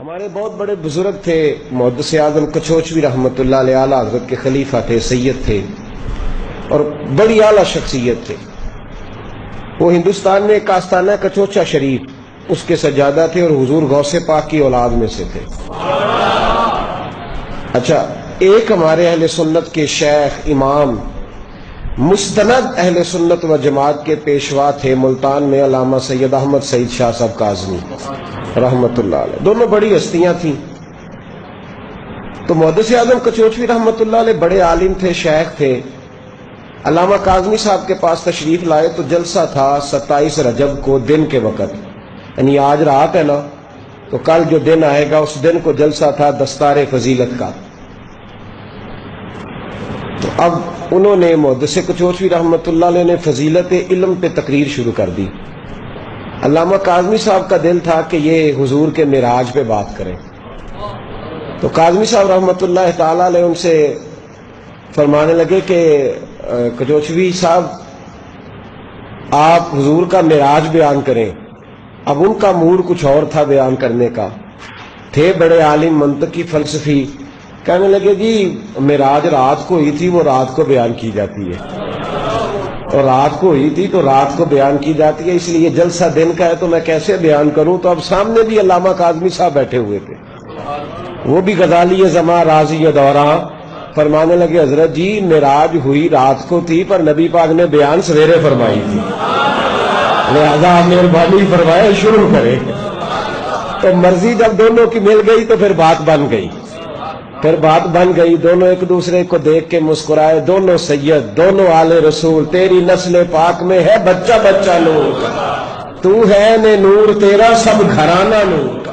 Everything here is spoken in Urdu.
ہمارے بہت بڑے بزرگ تھے محدث اعظم کچوچوی رحمۃ اللہ علیہ، اعلیٰ حضرت کے خلیفہ تھے، سید تھے اور بڑی اعلیٰ شخصیت تھے۔ وہ ہندوستان میں ایک آستانہ کچوچا شریف اس کے سجادہ تھے اور حضور غوث پاک کی اولاد میں سے تھے۔ اچھا، ایک ہمارے اہل سنت کے شیخ امام مستند اہل سنت و جماعت کے پیشوا تھے ملتان میں، علامہ سید احمد سعید شاہ صاحب کاظمی رحمت اللہ علیہ۔ دونوں بڑی ہستیاں تھیں۔ تو محدث اعظم کچوچوی رحمت اللہ علیہ بڑے عالم تھے، شیخ تھے۔ علامہ کاظمی صاحب کے پاس تشریف لائے تو جلسہ تھا 27 رجب کو دن کے وقت، یعنی آج رات ہے نا، تو کل جو دن آئے گا اس دن کو جلسہ تھا دستار فضیلت کا۔ تو اب انہوں نے محدث کچوچوی رحمت اللہ علیہ نے فضیلت علم پہ تقریر شروع کر دی۔ علامہ کاظمی صاحب کا دل تھا کہ یہ حضور کے معراج پہ بات کریں، تو کاظمی صاحب رحمت اللہ تعالیٰ علیہ ان سے فرمانے لگے کہ کچوچوی صاحب آپ حضور کا معراج بیان کریں۔ اب ان کا موڈ کچھ اور تھا بیان کرنے کا، تھے بڑے عالم منطقی فلسفی، کہنے لگے جی معراج رات کو ہوئی تھی، وہ رات کو بیان کی جاتی ہے، اور رات کو ہوئی تھی تو رات کو بیان کی جاتی ہے، اس لیے جلسہ دن کا ہے تو میں کیسے بیان کروں۔ تو اب سامنے بھی علامہ کاظمی صاحب بیٹھے ہوئے تھے، وہ بھی غزالی زماں راضی دوراں، فرمانے لگے حضرت جی معراج ہوئی رات کو تھی پر نبی پاک نے بیان سویرے فرمائی تھی، لہذا مہربانی فرمائے شروع کریں۔ تو مرضی جب دونوں کی مل گئی تو پھر بات بن گئی، دونوں ایک دوسرے کو دیکھ کے مسکرائے، دونوں سید، دونوں آل رسول، تیری نسل پاک میں ہے بچہ بچہ نور کا، تو ہے نے نور تیرا سب گھرانہ نور کا۔